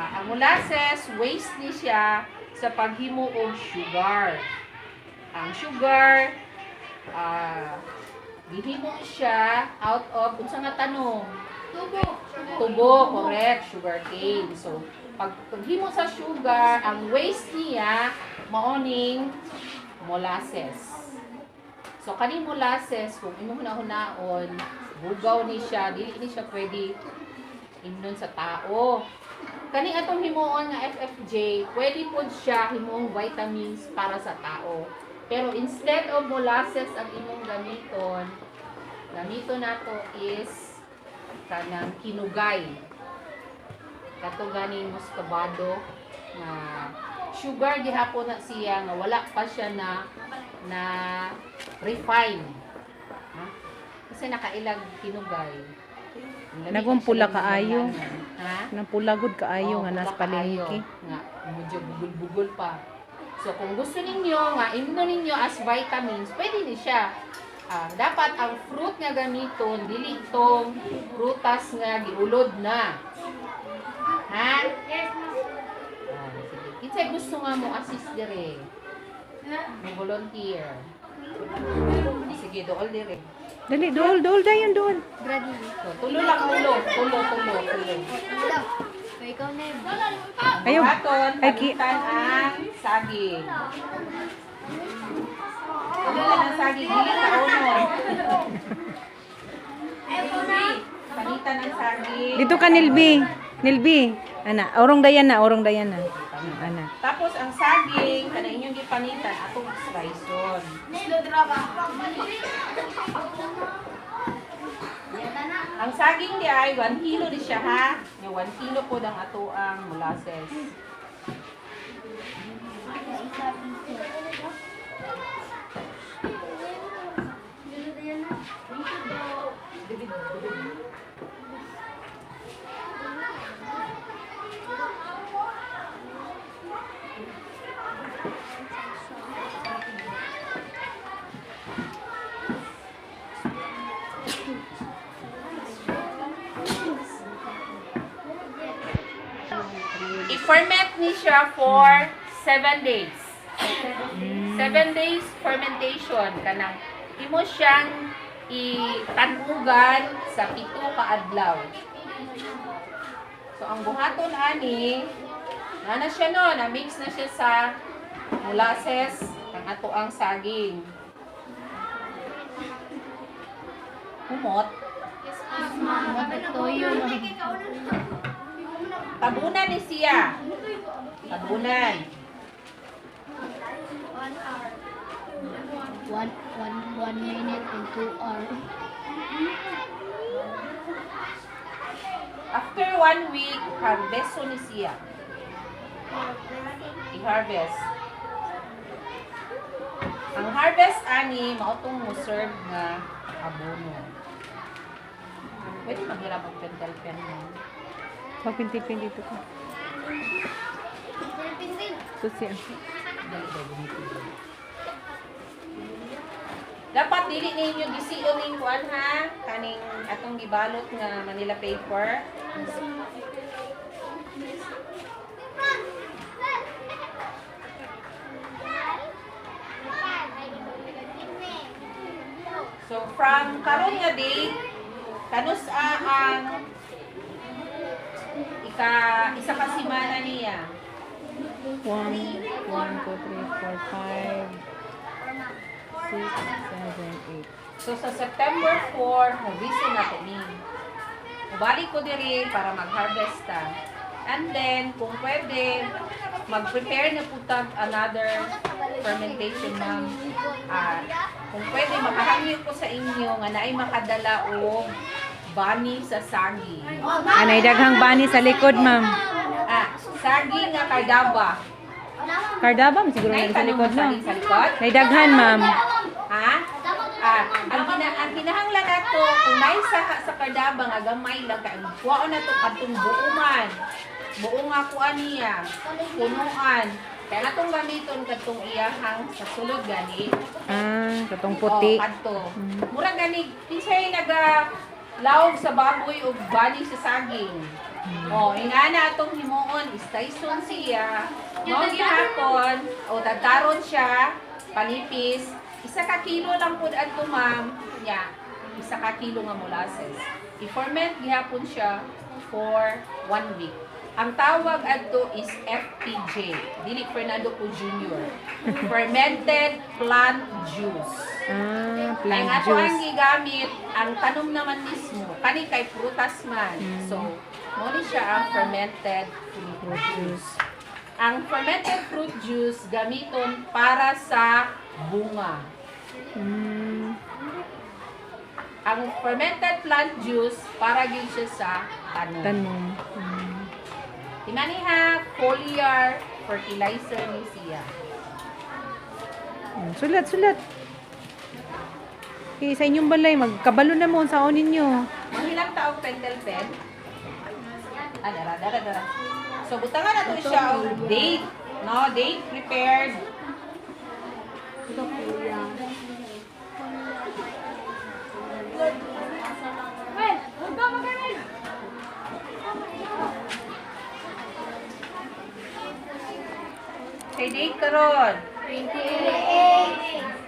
Ang molasses, waste ni siya sa paghimo og sugar. Ang sugar, gihimo siya out of, kung saan nga tanong? Tubo, correct, sugar cane. So, pag paghimo sa sugar, ang waste niya, maoning molasses. So, kaning molasses, kung imo hunahunaon, bugaw ni siya, dili ni siya pwede imnon sa tao. Kaning atong himuon nga FFJ, pwede po siya himuong vitamins para sa tao. Pero instead of molasses ang imong gamiton, gamito nato is kanang kinugay. Kato ganing muscovado na sugar gihapon na siya nga wala pa siya na refine. Ha? Kasi nakailag kinugay. Nagumpula kaayo. Ha? Napula gud kaayo nga nas palengke. Nga medyo bugol-bugol pa. So kung gusto ninyo nga imno ninyo as vitamins, pwede ni siya. Dapat ang fruit nga gamiton dili tong prutas nga giulod na. Ha? Yes, ma'am. Kinsay gusto nga mo assist dire? Mo volunteer. Sige, dool dire. Dali, dol dayon dol. So, tulo lang tulo. Ikaw na yun. Ayaw. Aton, Ay, palitan ang saging. Tulo lang ang saging, dili ka uno. Palitan ang saging. Dito ka Nilbi. Ana, orong dayan na. Ana. Tapos ang saging, kana inyong gipanitan, atong sliceon. Ang saging di ay 1 kilo di siya ha. Yung 1 kilo po ang ato ang molasses. I-ferment ni siya for 7 days. 7 days fermentation. Kanang imo siyang itanugan sa 7 ka adlaw. So, ang buhaton ani, na siya no, na-mix na siya sa molasses, ang ato ang saging. Humot. Tabunan ni siya. Tabunan. 1 minute and 2 hours. After 1 week, harvest ni siya. I-harvest. Ang harvest ani, mautong mo serve nga abono. Pwede maghirap ang pentel-pen mo. Mapinti-pin dito ka. Susi. Dapat dili ninyo gisiyo ning kuan ha, kaning atong gibalot nga Manila paper. So from karon nga date, kanus ang isa ka semana niya. 1, 2, 3, 4, 5, 6, 7, 8. So sa September 4, harvest na ko ni. Ubalik ko diri para mag-harvest ta. And then kung pwede mag-prepare na putag another fermentation ma'am. Kung pwede makahangyo ko sa inyo nga naay makadala og bani sa saging. Anay daghang bani sa likod, ma'am. Saging nga kardaba. Kardaba siguro na sa likod, no? Sa likod? Nay daghan, ma'am. Ha? Ang kinahanglan nato kung may sa kardaba nga gamay lang kay kuwaon nato kadtong buuman. Buong nga kuan niya. Punuan. Kaya natong gamiton kadtong iyahang sa sulod gani. Katong puti. Kadto. Mura gani kinsay naga lawog sa baboy o bani sa saging. Oh, ingana atong himuon, istayson siya. Mo gihapon, o dagkaron siya, panipis. 1 ka kilo lang pud adto ma'am. Nya, 1 ka kilo nga molasses. I-ferment gihapon siya for 1 week. Ang tawag adto is FPJ, dili Fernando po Jr. Fermented plant juice. Ah, Ang plant ato ang juice. gigamit, ang tanom naman mismo, kani kay prutas man. So, mo ni siya ang fermented fruit juice. Ang fermented fruit juice gamiton para sa bunga. Mm. Ang fermented plant juice para gyud siya sa tanom. Tanom. Mm. Timaniha foliar fertilizer ni siya. Sulat, sulat. Okay, sa inyong balay, magkabalo na mo sa ninyo. Mahilang taong pentel pen. Dara. So, butangan na to siya og date. No, date prepared. Ito kuya. Well, huwag ka magaling. Kay date karon. 28.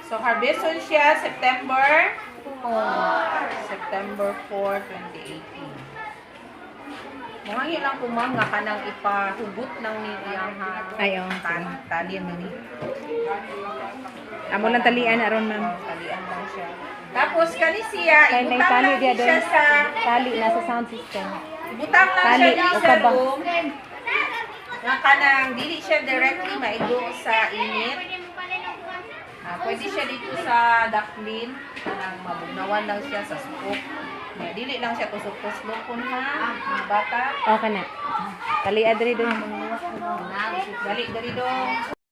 So, harveston siya September 4, 2018. Muhangi lang po ma'am nga kanang ipahugot ng niyang Ay, oo. tali ni. Amo lang talian aron ma'am. Talian lang siya. Tapos kani siya, Kay may ibutang tali lang dia siya doon. sa Tali nasa sound system. ibutang lang Tali, siya o sa kaba? room. Nga kanang dili siya directly maigo sa init. Pwede siya dito sa ductlin, kanang mabugnawan lang siya sa sukok. Dili lang siya tusok-tuslok kun ha, mga bata. Okay na. Tali adri doon. Dali, dali dong.